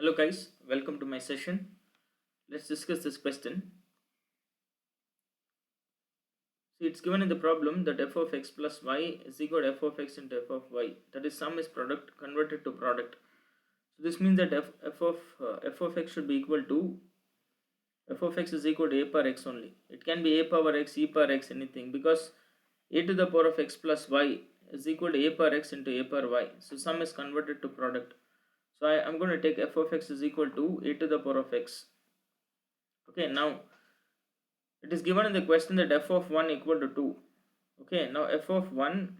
Hello guys, welcome to my session. Let's discuss this question. See, it's given in the problem that f of x plus y is equal to f of x into f of y. That is, sum is product converted to product. So this means that f of x should be equal to f of x is equal to a power x only. It can be a power x, e power x, anything, because a to the power of x plus y is equal to a power x into a power y. So sum is converted to product. So I am going to take f of x is equal to a to the power of x. Okay, now it is given in the question that f of 1 equal to 2. Okay, now f of 1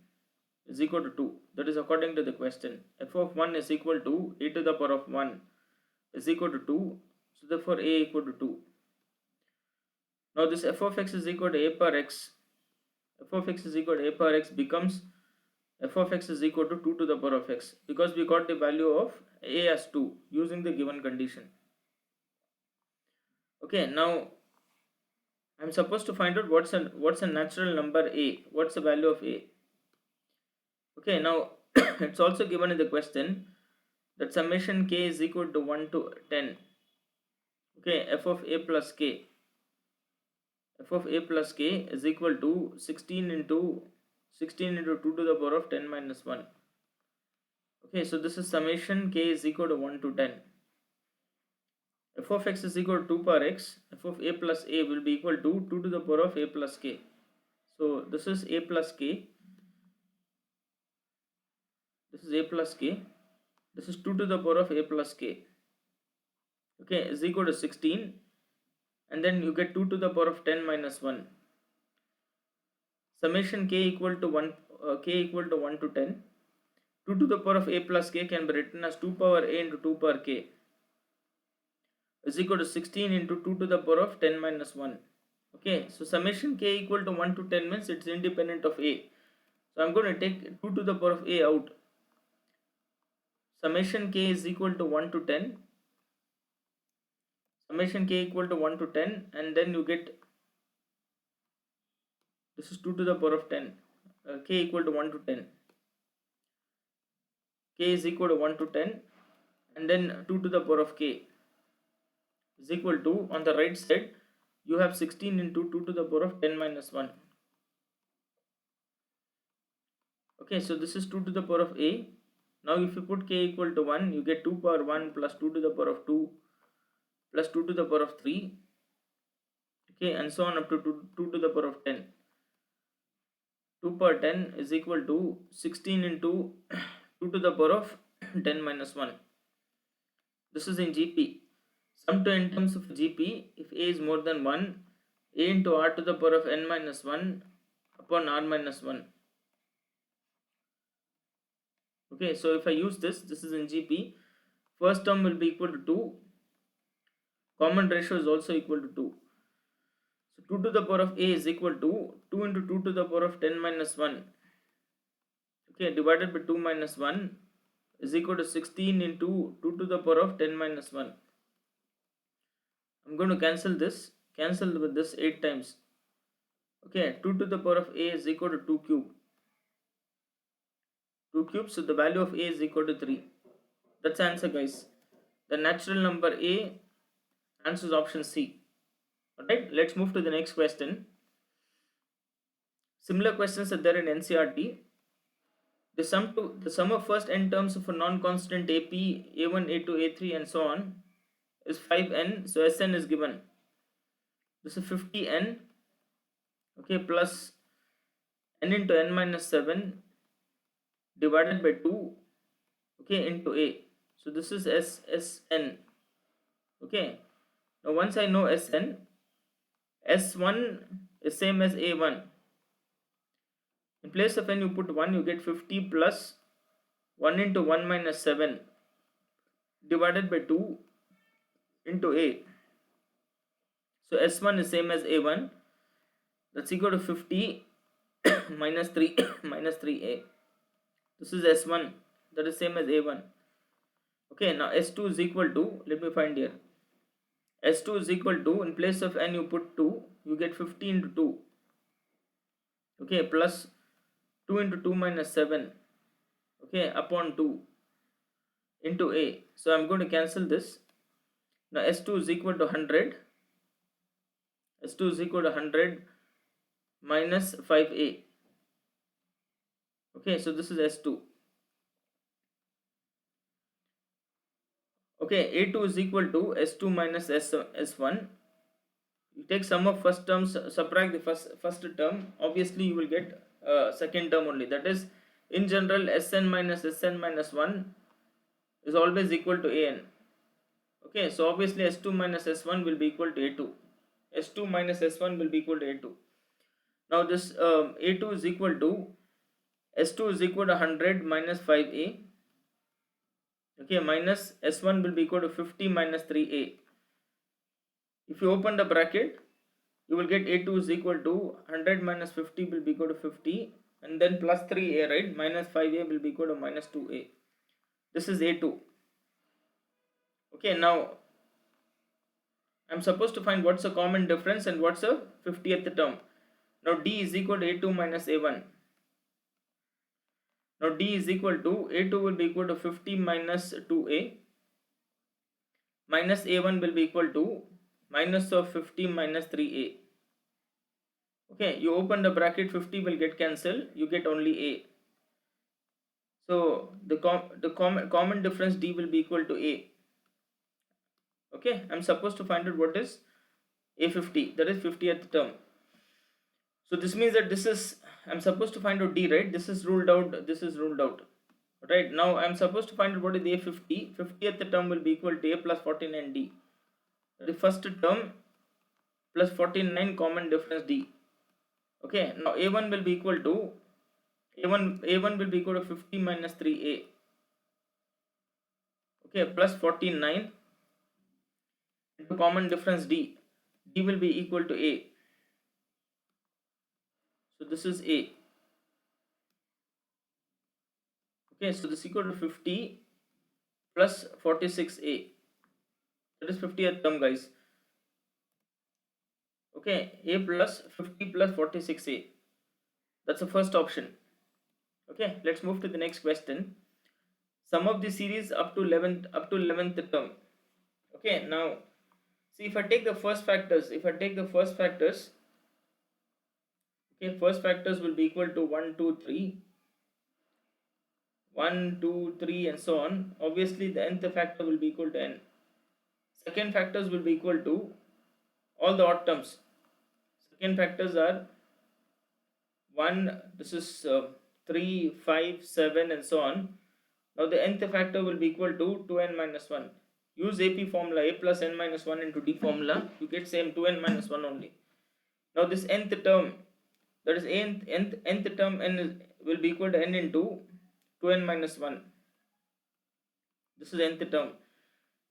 is equal to 2. That is according to the question. F of 1 is equal to e to the power of 1 is equal to 2. So therefore a equal to 2. Now this f of x is equal to a power x. F of x is equal to a power x becomes f of x is equal to 2 to the power of x, because we got the value of a as 2 using the given condition. Okay, now I'm supposed to find out what's a natural number a. What's the value of a? Okay, now it's also given in the question that summation k is equal to 1 to 10. Okay, f of a plus k. F of a plus k is equal to 16 into 2 to the power of 10 minus 1. Okay, so this is summation k is equal to 1 to 10. F of x is equal to 2 power x. F of a plus a will be equal to 2 to the power of a plus k. So this is a plus k. This is a plus k. This is 2 to the power of a plus k. Okay, is equal to 16. And then you get 2 to the power of 10 minus 1. Summation k equal to 1 k equal to 1 to 10. 2 to the power of a plus k can be written as 2 power a into 2 power k is equal to 16 into 2 to the power of 10 minus 1. Okay, so summation k equal to 1 to 10 means it's independent of a. So I'm going to take 2 to the power of a out. Summation k is equal to 1 to 10. Summation k equal to 1 to 10, and then you get this is 2 to the power of 10. K equal to 1 to 10. K is equal to 1 to 10, and then 2 to the power of k is equal to, on the right side you have 16 into 2 to the power of 10 minus 1. Okay, so this is 2 to the power of a. Now if you put k equal to 1, you get 2 power 1 plus 2 to the power of 2 plus 2 to the power of 3. Okay, and so on up to 2 to the power of 10. 2 power 10 is equal to 16 into 2 to the power of 10 minus 1. This is in GP. Sum to n terms of GP, if a is more than 1, a into r to the power of n minus 1 upon r minus 1. Okay, so if I use this is in GP. First term will be equal to 2. Common ratio is also equal to 2. So 2 to the power of a is equal to 2 into 2 to the power of 10 minus 1. Okay, divided by 2 minus 1 is equal to 16 into 2 to the power of 10 minus 1. I'm going to cancel this. Cancel with this 8 times. Okay, 2 to the power of a is equal to 2 cube. 2 cubes, so the value of a is equal to 3. That's the answer, guys. The natural number a answers option C. Alright, let's move to the next question. Similar questions are there in NCERT. The sum of first n terms of a non-constant AP, a1, a2, a3 and so on is 5n. So Sn is given. This is 50n. Okay, plus n into n minus 7 divided by 2, okay, into a. So this is Sn. Okay, now once I know Sn, S1 is same as a1. In place of n you put 1, you get 50 plus 1 into 1 minus 7 divided by 2 into a. So S1 is same as a1. That's equal to 50 minus 3 minus 3a. This is S1, that is same as a1. Okay, now S2 is equal to, let me find here. S2 is equal to, in place of n you put 2, you get 50 into 2. Okay, plus 2 into 2 minus 7. Okay, upon 2. into a. So I'm going to cancel this. Now S2 is equal to 100. S2 is equal to 100 minus 5a. Okay, so this is S2. Okay, A2 is equal to S2 minus S1. You take sum of first terms, subtract the first term. Obviously, you will get second term only. That is, in general, Sn minus 1 is always equal to An. Okay, so obviously S2 minus S1 will be equal to A2. S2 minus S1 will be equal to A2. Now this A2 is equal to S2 is equal to 100 minus 5a. Okay, minus S1 will be equal to 50 minus 3a. If you open the bracket, you will get A2 is equal to 100 minus 50 will be equal to 50, and then plus 3a, right? Minus 5a will be equal to minus 2a. This is A2. Okay, now I'm supposed to find what's the common difference and what's the 50th term. Now D is equal to A2 minus A1. Now D is equal to A2 will be equal to 50 minus 2a, minus A1 will be equal to minus of 50 minus 3a. Okay, you open the bracket, 50 will get cancelled, you get only a. So the common difference D will be equal to a. Okay, I'm supposed to find out what is A50, that is 50th term. So this means that this is, I'm supposed to find out D, right? This is ruled out, this is ruled out. Right, now I'm supposed to find out what is A50. 50th term will be equal to A plus 49 D. The first term plus 49 common difference D. Okay, now A1 will be equal to A1 will be equal to 50 minus 3a. Okay, plus 49 into common difference D. D will be equal to A. So this is A. Okay, so this is equal to 50 plus 46a. That is 50th term, guys. Okay, A plus 50 plus 46a. That's the first option. Okay, let's move to the next question. Sum of the series up to 11th term. Okay, now see, if I take the first factors, okay, first factors will be equal to 1, 2, 3, 1, 2, 3, and so on. Obviously, the nth factor will be equal to n. Second factors will be equal to all the odd terms. Second factors are 1, this is 3, 5, 7, and so on. Now the nth factor will be equal to 2n minus 1. Use AP formula, a plus n minus 1 into D formula, you get same 2n minus 1 only. Now this nth term, that is nth term, n will be equal to n into 2n minus 1. This is nth term.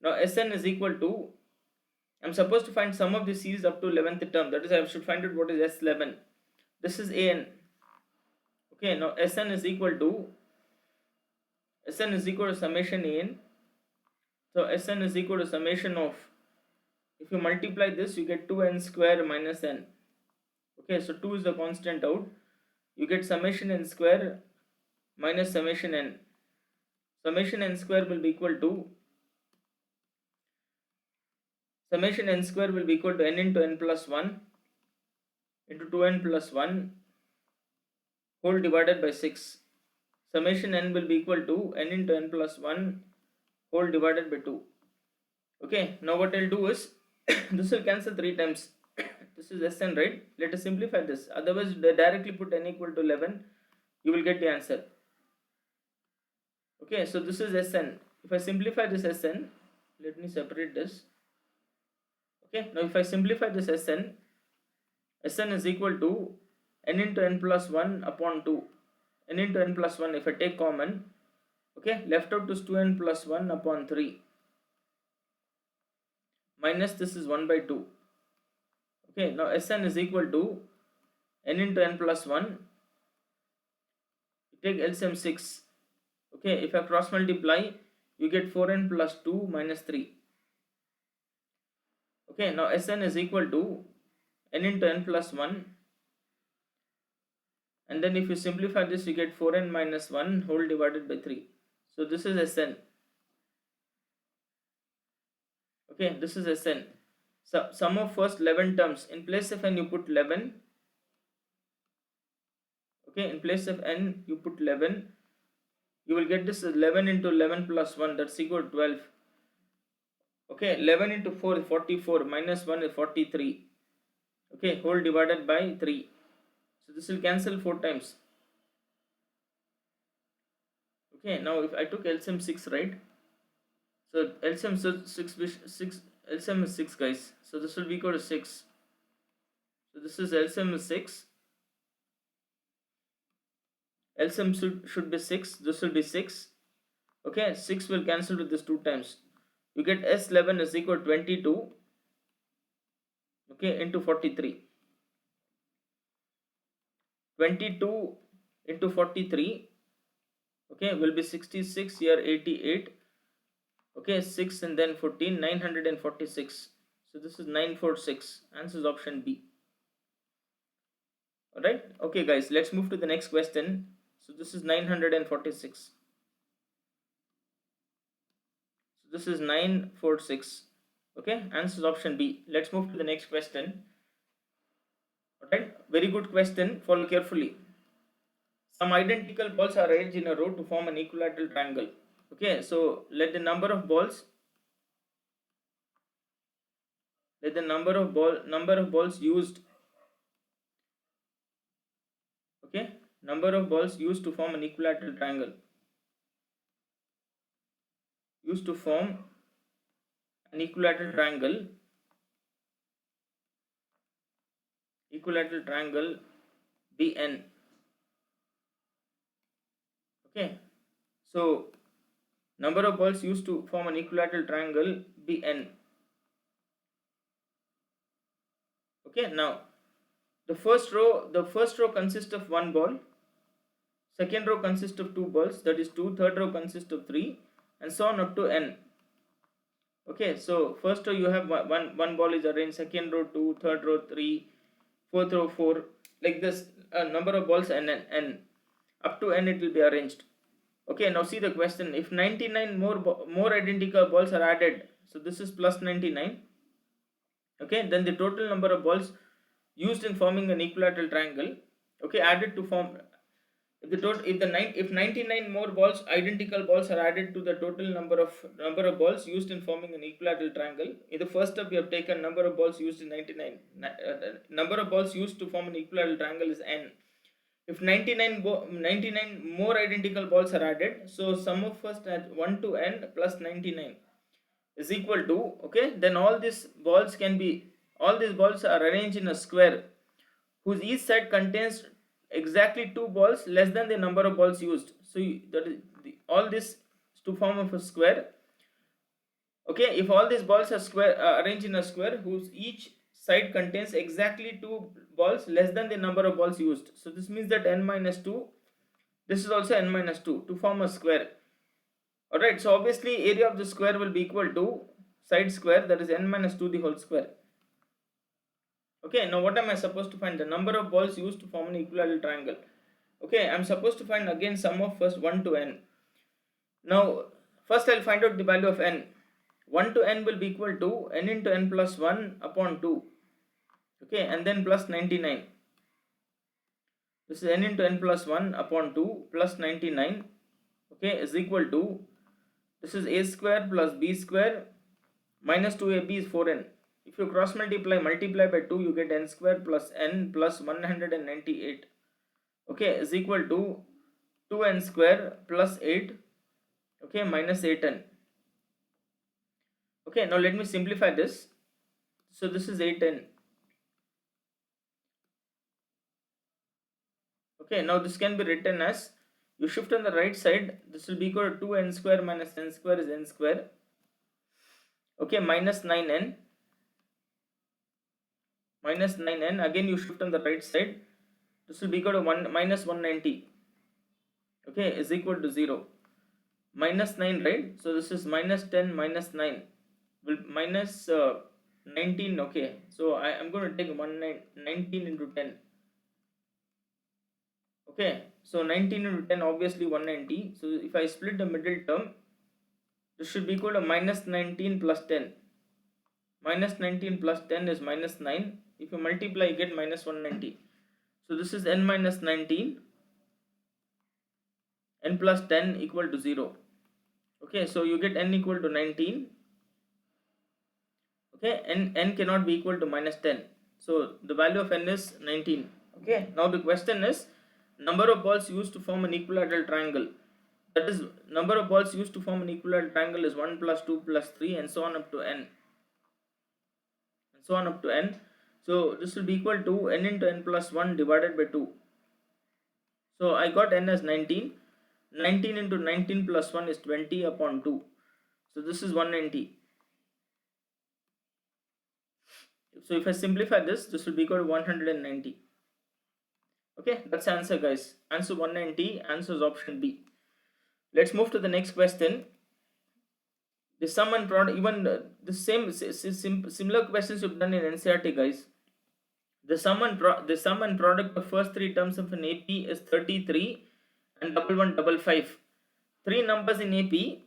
Now Sn is equal to, I'm supposed to find sum of the series up to 11th term, that is I should find out what is S11. This is An. Okay, now Sn is equal to summation An. So Sn is equal to summation of, if you multiply this, you get 2n square minus n. Okay, so 2 is the constant out. You get summation n square minus summation n. Summation n square will be equal to, summation n square will be equal to n into n plus 1 into 2n plus 1 whole divided by 6. Summation n will be equal to n into n plus 1 whole divided by 2. Okay, now what I'll do is, this will cancel 3 times. This is Sn, right? Let us simplify this. Otherwise, directly put n equal to 11, you will get the answer. Okay, so this is Sn. If I simplify this Sn, let me separate this. Okay, now if I simplify this Sn is equal to n into n plus 1 upon 2. N into n plus 1, if I take common, okay, left out is 2n plus 1 upon 3. Minus this is 1 by 2. Okay, now Sn is equal to n into n plus 1. You take LCM 6. Okay, if I cross multiply, you get 4n plus 2 minus 3. Okay, now Sn is equal to n into n plus 1. And then if you simplify this, you get 4n minus 1 whole divided by 3. So this is Sn. Okay, this is Sn. So sum of first 11 terms. In place of n you put 11. Okay, in place of n you put 11. You will get this 11 into 11 plus 1, that's equal to 12. Okay, 11 into 4 is 44, minus 1 is 43. Okay, whole divided by 3. So this will cancel 4 times. Okay, now if I took LCM 6, right? So LCM 6 LCM is 6, guys. So this will be equal to 6. So this is LCM is 6. LCM should be 6. This will be 6. Okay, 6 will cancel with this 2 times. You get S11 is equal to 22. Okay, into 43. 22 into 43. Okay, will be 66 here, 88. Okay, 6 and then 14, 946. So this is 946. Answer is option B. Alright, okay guys, let's move to the next question. So this is 946. So this is 946. Okay, answer is option B. Let's move to the next question. Alright, very good question. Follow carefully. Some identical balls are arranged in a row to form an equilateral triangle. Okay, so let the number of balls used, okay, number of balls used to form an equilateral triangle, equilateral triangle BN. Okay, so number of balls used to form an equilateral triangle BN. Okay, now the first row consists of one ball, second row consists of two balls, that is 2, third row consists of 3, and so on up to n. Okay, so first row you have one ball is arranged, second row 2, third row 3, fourth row 4, like this, number of balls n up to n it will be arranged. Okay, now see the question. If 99 more identical balls are added, so this is plus 99. Okay, then the total number of balls used in forming an equilateral triangle, okay, added to form, if 99 more balls, identical balls, are added to the total number of balls used in forming an equilateral triangle. In the first step we have taken number of balls used in 99. Number of balls used to form an equilateral triangle is n. If 99 more identical balls are added, so sum of first at 1 to n plus 99 is equal to, okay, then all these balls are arranged in a square whose each side contains exactly 2 balls less than the number of balls used. So that is all this to form of a square. Okay, if all these balls are arranged in a square whose each side contains exactly 2 balls less than the number of balls used, so this means that n minus 2, this is also n minus 2 to form a square. Alright, so obviously area of the square will be equal to side square, that is n minus 2 the whole square. Okay, now what am I supposed to find? The number of balls used to form an equilateral triangle. Okay, I'm supposed to find again sum of first 1 to n. Now first I'll find out the value of n. 1 to n will be equal to n into n plus 1 upon 2. Okay, and then plus 99. This is n into n plus 1 upon 2 plus 99. Okay, is equal to, this is a square plus b square minus 2ab is 4n. If you cross multiply by 2, you get n square plus n plus 198. Okay, is equal to 2n square plus 8. Okay, minus 8n. Okay, now let me simplify this. So this is 8n. Okay, now this can be written as, you shift on the right side, this will be equal to 2n square minus n square is n square. Okay, minus 9n. Again you shift on the right side, this will be equal to minus 190. Okay, is equal to 0. Minus 9, right? So this is minus 10 minus 9 will minus 19. Okay, so I am going to take 19 into 10. Okay, so 19 into 10 obviously 190. So if I split the middle term, this should be equal to minus 19 plus 10. Minus 19 plus 10 is minus 9. If you multiply, you get minus 190. So this is n minus 19, n plus 10 equal to 0. Okay, so you get n equal to 19. Okay, n cannot be equal to minus 10. So the value of n is 19. Okay, now the question is number of balls used to form an equilateral triangle. That is, number of balls used to form an equilateral triangle is 1 plus 2 plus 3 and so on up to n. And so on up to n. So this will be equal to n into n plus 1 divided by 2. So I got n as 19. 19 into 19 plus 1 is 20 upon 2. So this is 190. So if I simplify this, this will be equal to 190. Okay, that's the answer, guys. Answer 190. Answer is option B. Let's move to the next question. The sum and product, even the similar questions you've done in NCERT, guys. The sum and product of first three terms of an AP is 33 and 1155. Three numbers in AP.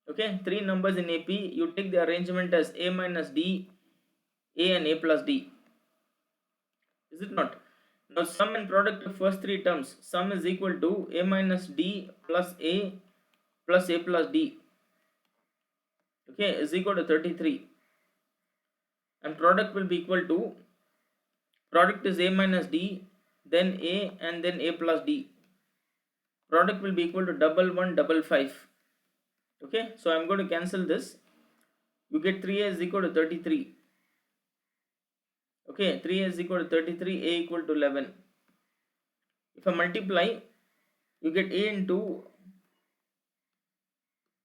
Okay, three numbers in AP. You take the arrangement as A minus D, A and A plus D. Is it not? Now sum and product of first three terms. Sum is equal to A minus D plus A plus D. Okay, is equal to 33. And product will be equal to, product is A minus D, then A and then A plus D. Product will be equal to 1155. Okay, so I'm going to cancel this. You get 3A is equal to 33. Okay, 3A is equal to 33, A equal to 11. If I multiply, you get A into,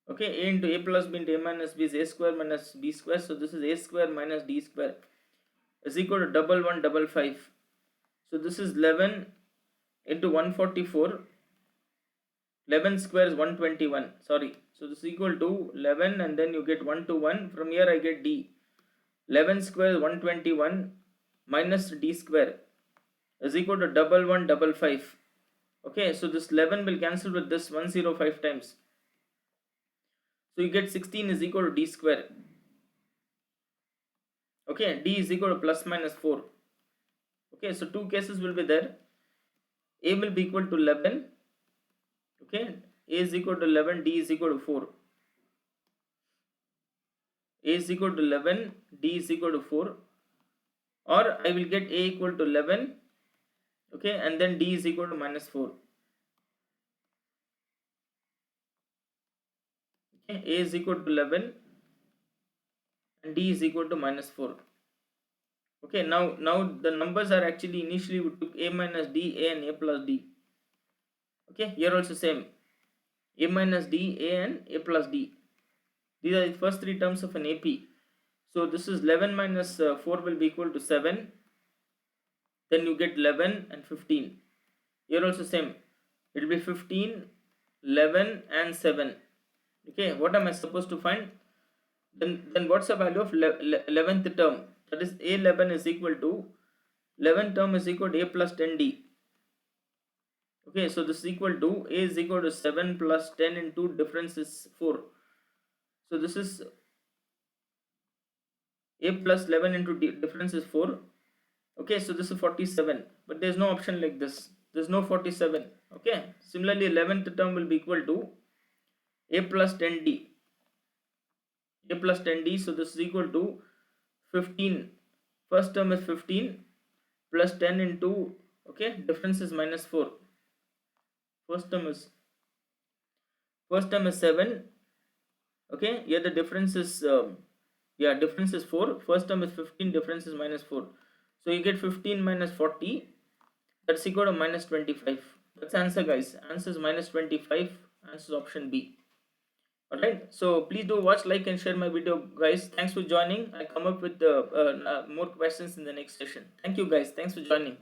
okay, A into A plus B into A minus B is A square minus B square. So this is A square minus D square is equal to 1155. So this is 11 into 144. 11 square is 121. Sorry. So this is equal to 11 and then you get 1 to 1. From here I get D. 11 square is 121 minus D square is equal to 1155. Okay, so this 11 will cancel with this 105 times. So you get 16 is equal to D square. Okay, D is equal to plus minus 4. Okay, so two cases will be there. A will be equal to 11. Okay, A is equal to 11, D is equal to 4. A is equal to 11, D is equal to 4. Or I will get A equal to 11. Okay, and then D is equal to minus 4. Okay, A is equal to 11 and D is equal to minus 4. Okay, now the numbers are actually, initially we took A minus D, A and A plus D. Okay, here also same. A minus D, A and A plus D. These are the first three terms of an AP. So this is 11 minus 4 will be equal to 7. Then you get 11 and 15. Here also same. It will be 15, 11 and 7. Okay, what am I supposed to find? Then what's the value of 11th term? That is A11 is equal to 11th term is equal to A plus 10D. Okay, so this is equal to A is equal to 7 plus 10 into difference is 4. So this is A plus 11 into difference is 4. Okay, so this is 47. But there is no option like this. There is no 47. Okay, similarly 11th term will be equal to A plus 10D. A plus 10D, so this is equal to 15. First term is 15 plus 10 into, okay, difference is minus 4. First term is 7. Okay, here the difference is difference is 4. First term is 15, difference is minus 4. So you get 15 minus 40, that's equal to minus 25. That's the answer, guys. Answer is minus 25. Answer is option B. Alright, so please do watch, like and share my video, guys. Thanks for joining. I come up with more questions in the next session. Thank you, guys. Thanks for joining.